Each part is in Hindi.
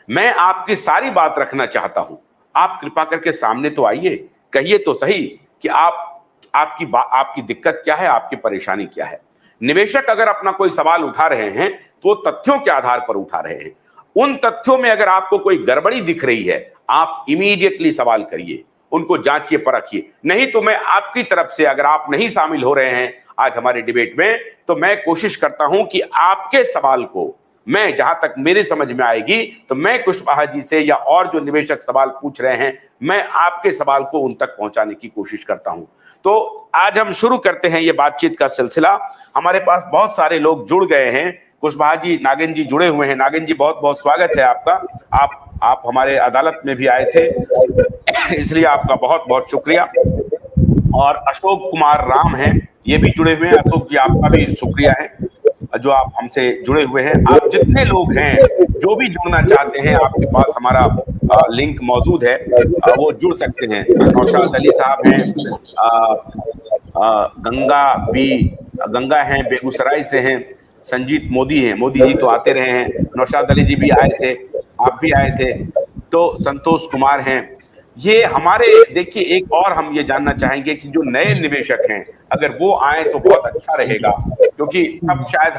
मैं आपकी सारी बात रखना चाहता हूं। आप कृपा करके सामने तो आइए, कहिए तो सही कि आपकी दिक्कत क्या है, आपकी परेशानी क्या है। निवेशक अगर अपना कोई सवाल उठा रहे हैं तो तथ्यों के आधार पर उठा रहे हैं। उन तथ्यों में अगर आपको कोई गड़बड़ी दिख रही है, आप इमीडिएटली सवाल करिए, उनको जांचिए, परखिए। नहीं तो मैं आपकी तरफ से, अगर आप नहीं शामिल हो रहे हैं आज हमारे डिबेट में, तो मैं कोशिश करता हूं कि आपके सवाल को मैं, जहां तक मेरे समझ में आएगी, तो मैं कुशवाहा जी से या और जो निवेशक सवाल पूछ रहे हैं, मैं आपके सवाल को उन तक पहुंचाने की कोशिश करता हूं। तो आज हम शुरू करते हैं ये बातचीत का सिलसिला। हमारे पास बहुत सारे लोग जुड़ गए हैं। कुशवाहा जी, नागिन जी जुड़े हुए हैं। नागिन जी, बहुत बहुत स्वागत है आपका। आप हमारे अदालत में भी आए थे, इसलिए आपका बहुत बहुत शुक्रिया। और अशोक कुमार राम हैं, ये भी जुड़े हुए हैं। अशोक जी, आपका भी शुक्रिया है जो आप हमसे जुड़े हुए हैं। आप जितने लोग हैं, जो भी जुड़ना चाहते हैं, आपके पास हमारा लिंक मौजूद है, वो जुड़ सकते हैं। नौशाद अली साहब हैं, गंगा हैं, बेगूसराय से हैं। संजीत मोदी हैं, मोदी जी तो आते रहे हैं। नौशाद अली जी भी आए थे, आप भी आए थे। तो संतोष कुमार हैं। ये हमारे, देखिए, एक और हम ये जानना चाहेंगे कि जो नए निवेशक हैं, अगर वो आए तो बहुत अच्छा रहेगा, क्योंकि तब शायद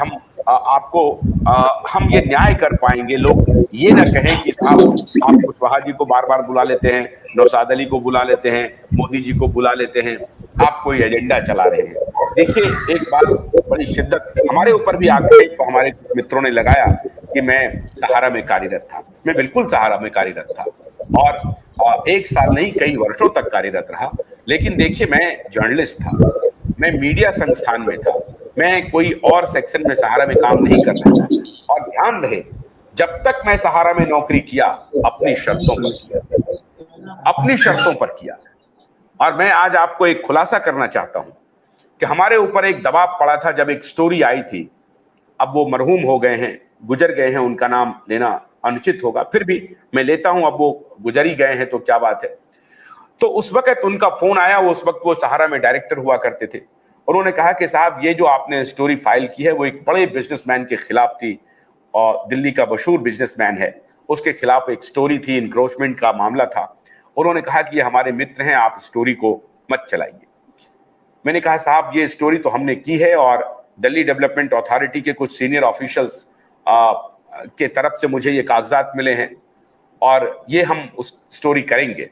हम ये न्याय कर पाएंगे। लोग ये ना कहें कि आप कुशवाहा जी को बार बार बुला लेते हैं, नौशाद अली को बुला लेते हैं, मोदी जी को बुला लेते हैं, आप कोई एजेंडा चला रहे हैं। देखिए, एक बात बड़ी शिद्दत हमारे ऊपर भी आक्षेप तो हमारे मित्रों ने लगाया कि मैं सहारा में कार्यरत था। मैं बिल्कुल सहारा में कार्यरत था, और एक साल नहीं, कई वर्षों तक कार्यरत रहा। लेकिन देखिए, मैं जर्नलिस्ट था, मैं मीडिया संस्थान में था, मैं कोई और सेक्शन में सहारा में काम नहीं कर रहा था। और ध्यान रहे, जब तक मैं सहारा में नौकरी किया, अपनी शर्तों पर किया, अपनी शर्तों पर किया। और मैं आज आपको एक खुलासा करना चाहता हूं कि हमारे ऊपर एक दबाव पड़ा था जब एक स्टोरी आई थी। अब वो मरहूम हो गए हैं, गुजर गए हैं, उनका नाम लेना अनुचित होगा, फिर भी मैं लेता हूं। अब वो गुजर ही गए हैं तो क्या बात है। तो उस वक्त उनका फोन आया, उस वक्त वो सहारा में डायरेक्टर हुआ करते थे। उन्होंने कहा कि साहब, ये जो आपने स्टोरी फाइल की है वो एक बड़े बिजनेसमैन के खिलाफ थी, और दिल्ली का मशहूर बिजनेसमैन है, उसके खिलाफ एक स्टोरी थी, इंक्रोचमेंट का मामला था। उन्होंने कहा कि ये हमारे मित्र हैं, आप स्टोरी को मत चलाइए। मैंने कहा, साहब, ये स्टोरी तो हमने की है, और दिल्ली डेवलपमेंट अथॉरिटी के कुछ सीनियर ऑफिशियल्स के तरफ से मुझे ये कागजात मिले हैं, और ये हम उस स्टोरी करेंगे।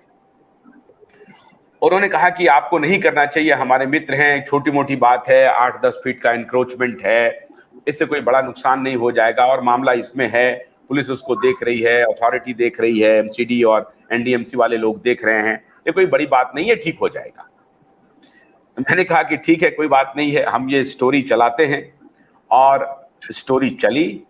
उन्होंने कहा कि आपको नहीं करना चाहिए, हमारे मित्र हैं, छोटी मोटी बात है, 8-10 फीट का इंक्रोचमेंट है, इससे कोई बड़ा नुकसान नहीं हो जाएगा, और मामला इसमें है, पुलिस उसको देख रही है, अथॉरिटी देख रही है, एमसीडी और एनडीएमसी वाले लोग देख रहे हैं, ये कोई बड़ी बात नहीं है, ठीक हो जाएगा। मैंने कहा कि ठीक है, कोई बात नहीं है, हम ये स्टोरी चलाते हैं। और स्टोरी चली,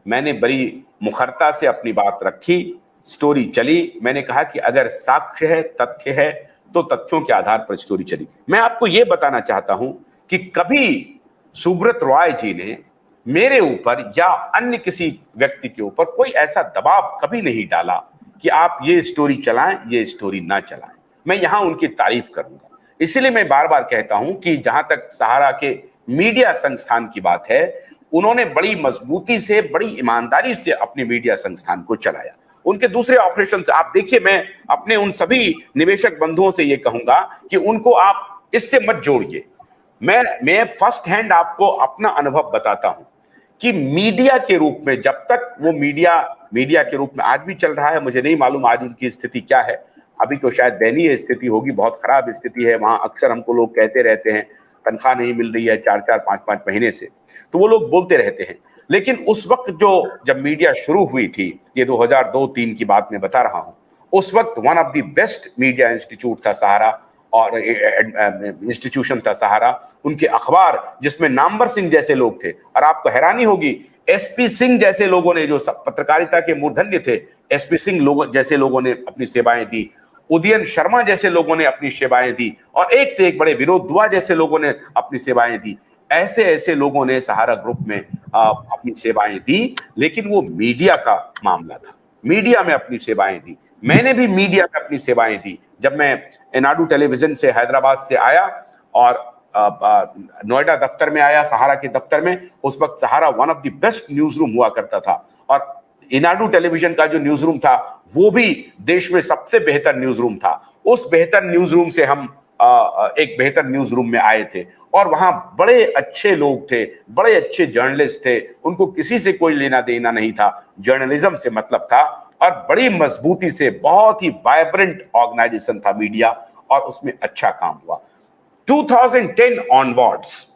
मैंने बड़ी मुखरता से अपनी बात रखी, स्टोरी चली। मैंने कहा कि अगर साक्ष्य है, तथ्य है, तो तथ्यों के आधार पर स्टोरी चली। मैं आपको यह बताना चाहता हूं कि कभी सुब्रत रॉय जी ने मेरे ऊपर या अन्य किसी व्यक्ति के ऊपर कोई ऐसा दबाव कभी नहीं डाला कि आप ये स्टोरी चलाएं, ये स्टोरी ना चलाएं। मैं यहां उनकी तारीफ करूंगा। इसलिए मैं बार बार कहता हूं कि जहां तक सहारा के मीडिया संस्थान की बात है, उन्होंने बड़ी मजबूती से, बड़ी ईमानदारी से अपने मीडिया संस्थान को चलाया। उनके दूसरे ऑपरेशन से आप देखिए, मैं अपने उन सभी निवेशक बंधुओं से यह कहूंगा कि उनको आप इससे मत जोड़िए। मैं फर्स्ट हैंड आपको अपना अनुभव बताता हूं कि मीडिया के रूप में, जब तक वो मीडिया के रूप में आज भी चल रहा है, मुझे नहीं मालूम आज उनकी स्थिति क्या है। अभी तो शायद दयनीय स्थिति होगी, बहुत खराब स्थिति है वहां। अक्सर हमको लोग कहते रहते हैं तनख्वाह नहीं मिल रही है 4-4, 5-5 महीने से, तो वो लोग बोलते रहते हैं। लेकिन उस वक्त जब मीडिया शुरू हुई थी, ये 2002-3 की बात मैं बता रहा हूं, उस वक्त one of the best media institute था सहारा, और इंस्टीट्यूशन था सहारा। उनके अखबार जिसमें नामवर सिंह जैसे लोग थे, और आपको हैरानी होगी, एसपी सिंह जैसे लोगों ने, जो पत्रकारिता के मूर्धन्य थे, एसपी सिंह जैसे लोगों ने अपनी सेवाएं दी, उदयन शर्मा जैसे लोगों ने अपनी सेवाएं दी, और एक से एक बड़े विनोद दुआ जैसे लोगों ने अपनी सेवाएं दी। ऐसे ऐसे लोगों ने सहारा ग्रुप में अपनी सेवाएं दी। लेकिन वो मीडिया का मामला था, मीडिया में अपनी सेवाएं दी। मैंने भी मीडिया में अपनी सेवाएं दी। जब मैं एनाडू टेलीविजन से हैदराबाद से आया और नोएडा दफ्तर में आया, सहारा के दफ्तर में, उस वक्त Sahara one of the best news room हुआ करता था। और इनाडू टेलीविजन का जो न्यूज रूम था वो भी देश में सबसे बेहतर न्यूज रूम था। उस बेहतर न्यूज रूम से हम एक बेहतर न्यूज रूम में आए थे और वहां बड़े अच्छे लोग थे, बड़े अच्छे जर्नलिस्ट थे, उनको किसी से कोई लेना देना नहीं था, जर्नलिज्म से मतलब था और बड़ी मजबूती से बहुत ही वाइब्रेंट ऑर्गेनाइजेशन था मीडिया और उसमें अच्छा काम हुआ। 2010 ऑनवर्ड्स